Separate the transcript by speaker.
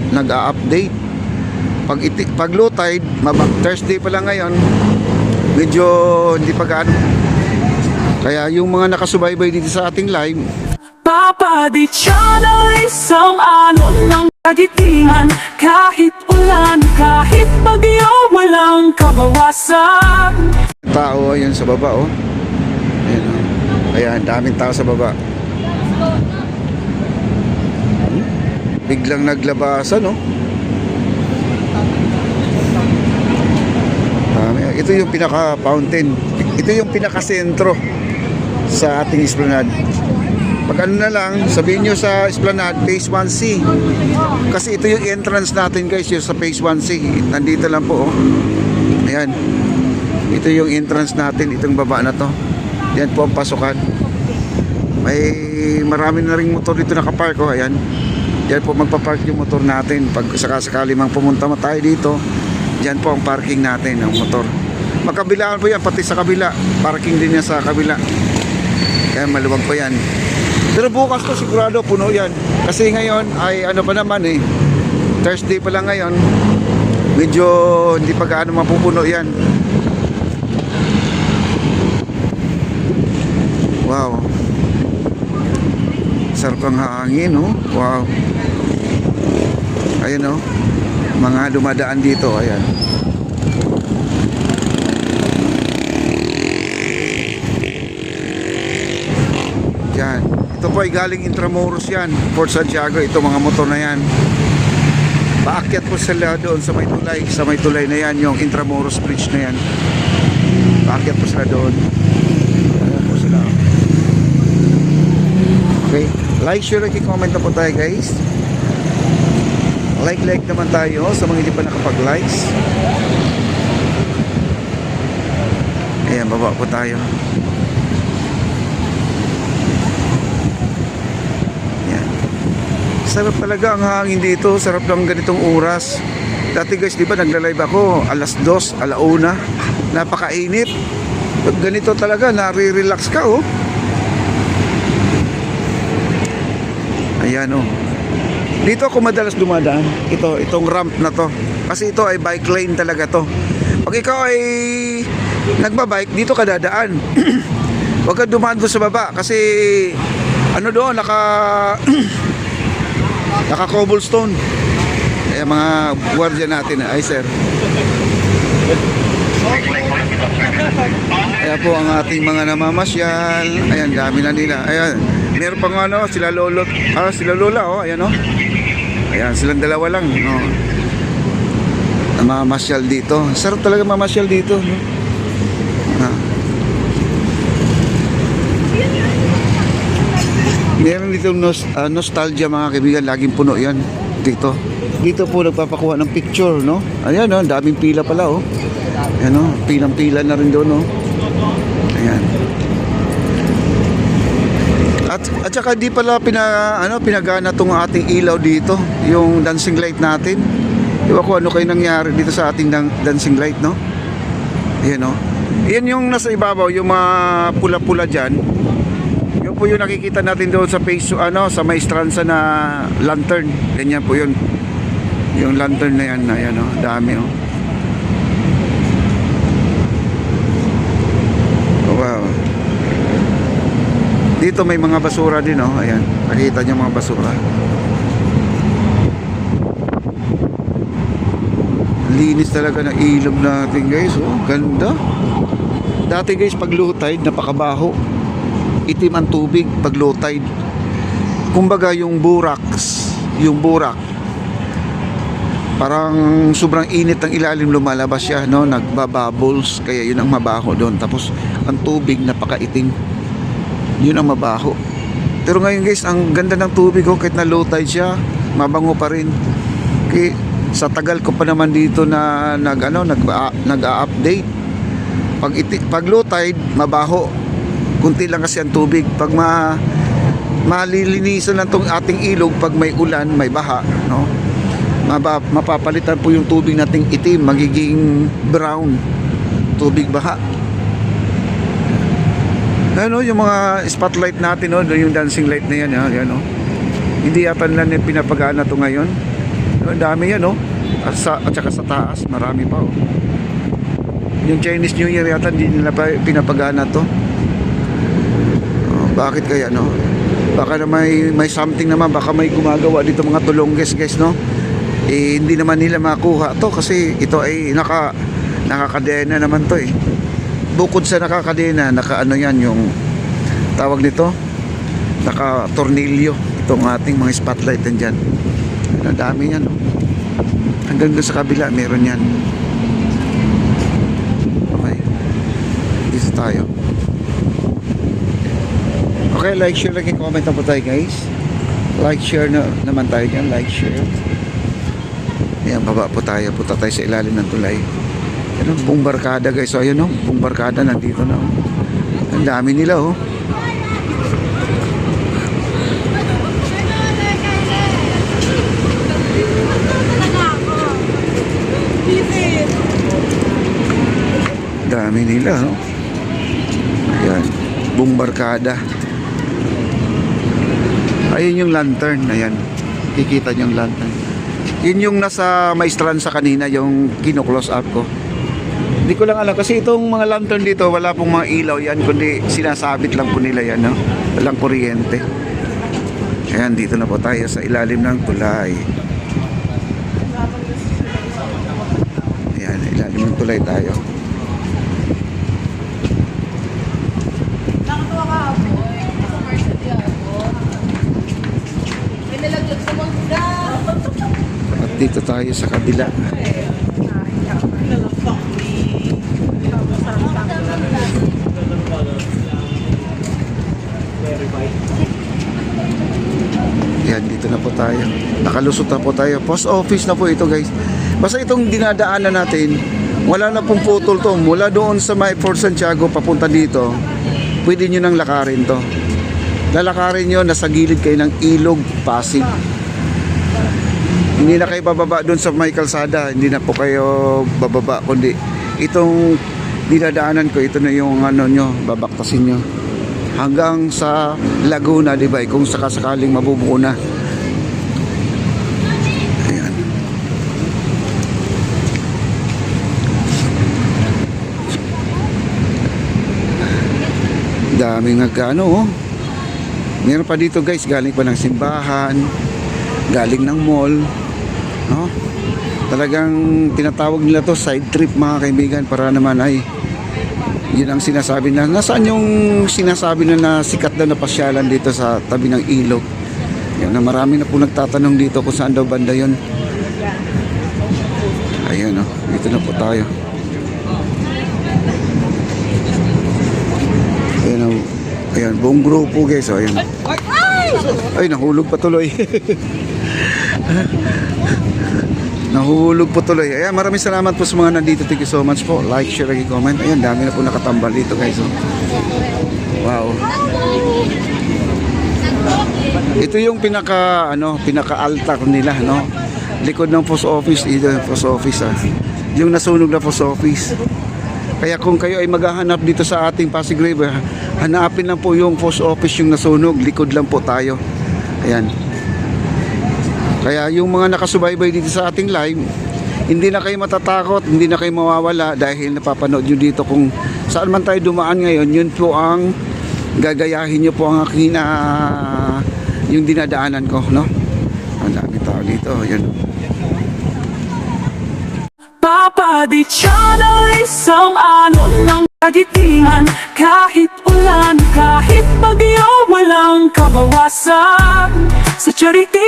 Speaker 1: nag-a-update. Pag low tide, Thursday pa lang ngayon, medyo hindi pa gaano. Kaya yung mga nakasubaybay dito sa ating live,
Speaker 2: Papa Di Channel, isang alon ng kagitingan. Kahit ulan, kahit bagyo, walang kabawasan.
Speaker 1: tao ayun sa baba, oh. Ayan, oh. Ayan, daming tao sa baba. Biglang naglabasan, oh. Ito yung pinaka-fountain. Ito yung pinaka-sentro sa ating esplanade. Pag ano na lang, sabihin nyo sa esplanade, Phase 1C. Kasi ito yung entrance natin, guys, yung sa Phase 1C. Nandito lang po, oh. Ayan. Ito yung entrance natin, itong baba na to. Yan po ang pasukan. May marami na ring motor dito nakapark, oh. Ayan. Yan po magpapark yung motor natin. Pag sakasakali mang pumunta mo tayo dito, yan po ang parking natin ng motor. Magkabilaan po yan, pati sa kabila. Parking din yan sa kabila. Kaya maluwag po yan. Pero bukas to sigurado puno yan. Kasi ngayon ay ano pa naman eh, Thursday pa lang ngayon. Medyo hindi pa gaano mapupuno yan. Wow. Sarap ang hangin, oh. Wow. Ayun, oh. Mga dumadaan dito, ayan. Yan. Ito po ay galing Intramuros yan, Port Santiago. Ito mga motor na yan. Paakyat po sila doon sa may tulay. Sa may tulay na yan, yung Intramuros Bridge na yan. Paakyat po sila doon. Ayan po sila. Okay. Like, share, and comment na po tayo, guys. Like naman tayo sa mga hindi pa nakapag-likes. Ayan, baba po tayo. Ayan. Sarap talaga ang hangin dito. Sarap lang ganitong oras. Dati, guys, di ba nagla-live ako alas 2, alauna. Napakainit. Pag ganito talaga, nare-relax ka, oh. Ayan, oh. Dito ako madalas dumadaan. Itong ramp na to. Kasi ito ay bike lane talaga to. Pag ikaw ay nagbabike, dito ka dadaan. Huwag ka dumaan doon sa baba. Kasi ano doon, naka cobblestone. Kaya mga guardia natin. Ay, sir. Kaya po ang ating mga namamasyal. Ayan, dami na nila. Ayan. Meron pang ano, sila lola, oh. Ayan, oh. Ayan, silang dalawa lang, no. Namamasyal dito. Sarap talaga mamasyal dito, no? Meron dito nostalgia, mga kaibigan. Laging puno yan dito. Dito po nagpapakuha ng picture, no? Ayan, no, daming pila pala, oh. Ayan, no, pilang-pila na rin doon, no. Ayan. At saka di pala pinagana tong ating ilaw dito, yung dancing light natin. Di ba kung ano kayo nangyari dito sa ating dancing light, no? Ayan, no. Yan yung nasa ibabaw, yung mga pula-pula dyan. Yun po yung nakikita natin doon sa face, sa Maestranza na lantern. Ganyan po yun. Yung lantern na yan, ayan, no. Dami, no. Wow. Dito may mga basura din, oh. Ayan, nakita niyo mga basura. Linis talaga ng ilog natin, guys, oh. Ganda. Dati, guys, pag low tide, napakabaho. Itim ang tubig pag low tide. Kumbaga yung burak, parang sobrang init ng ilalim, lumalabas siya, no? Nagbabubbles, kaya yun ang mabaho doon. Tapos ang tubig napakaitim, yun ang mabaho. Pero ngayon, guys, ang ganda ng tubig, oh. Kahit na low tide siya, mabango pa rin. Kaya sa tagal ko pa naman dito na nag-a-update. Pag low tide, mabaho. Kunti lang kasi ang tubig. Pag malilinisan lang tong ating ilog, pag may ulan, may baha, no? Mapapalitan po yung tubig nating itim, magiging brown, tubig baha. Ano yung mga spotlight natin, no? Yung dancing light na yan, yan, no? Hindi yata lang yung pinapagana to ngayon. Ang dami yan, oh. At saka sa taas, marami pa, oh. Yung Chinese New Year yata, hindi nila pa pinapagana to. Oh, bakit kaya, no? Baka na may something naman, baka may gumagawa dito mga tulongges, guys, no? Eh, hindi naman nila makuha to kasi ito ay nakakadena naman to, eh. Bukod sa nakakadena, naka ano yan, yung tawag nito, naka tornilyo itong ating mga spotlight yan dyan. Ang dami yan, no? Hanggang doon sa kabila meron yan. Okay, dito tayo. Okay, like, share, like, comment na po tayo, guys. Like, share na naman tayo dyan. Like, share. Ayan, baba po tayo. Punta tayo sa ilalim ng tulay. Ayan, buong barkada, guys. So, ayun, no? Buong barkada nandito na, oh. Ang dami nila, oh. Dami nila, no? Ayan, buong barkada. Ayun yung lantern, ayan. Kikita niyo yung lantern. Yun yung nasa maestran sa kanina, yung kino-close up ko. Hindi ko lang alam kasi itong mga lantern dito, wala pong mga ilaw yan, kundi sinasabit lang po nila yan, no? Walang kuryente. Ayan, dito na po tayo sa ilalim ng tulay. Ayan, ilalim ng tulay tayo. At dito tayo sa kabila. Yan, dito na po tayo. Nakalusot na po tayo. Post office na po ito, guys. Basta itong dinadaanan natin, wala na pong putol to. Mula doon sa may Fort Santiago papunta dito, pwede nyo nang lakarin to. Lalakarin nyo, nasa gilid kayo ng Ilog, Pasig. Hindi na kayo bababa doon sa may kalsada. Hindi na po kayo bababa, kundi itong dinadaanan ko, ito na yung ano nyo, babaktasin nyo hanggang sa Laguna, di ba? Kung sakasakaling mabubuo na. Ayan. Daming nagkano, oh. Meron pa dito, guys, galing pa ng simbahan, galing ng mall, no? Talagang tinatawag nila to side trip, mga kaibigan, para naman ay yun ang sinasabi na nasaan yung sinasabi na sikat daw na pasyalan dito sa tabi ng ilog. Yan, na marami na po nagtatanong dito kung saan daw banda yun. Ayun, oh, dito na po tayo. Ayun, oh. Ayan, buong grupo, guys. O, ayan. Ay, nahulog pa tuloy. Nahulog po tuloy. Ayan, maraming salamat po sa mga nandito. Thank you so much po. Like, share, and comment. Ayan, dami na po nakatambal dito, guys. O. Wow. Ito yung pinaka-altar nila, no? Likod ng post office. Ito yung post office, ah. Yung nasunog na post office. Kaya kung kayo ay maghahanap dito sa ating Pasig River, hanapin lang po yung post office yung nasunog. Likod lang po tayo. Ayan. Kaya yung mga nakasubaybay dito sa ating live, hindi na kayo matatakot, hindi na kayo mawawala dahil napapanood nyo dito kung saan man tayo dumaan ngayon. Yun po ang gagayahin nyo po ang aking yung dinadaanan ko, no? Ang dami tao dito. Ayan.
Speaker 2: Papa Di Channel, isang alon ng kagitihan. Kahit ulan, kahit bagyo, walang kabawasan. Sa charity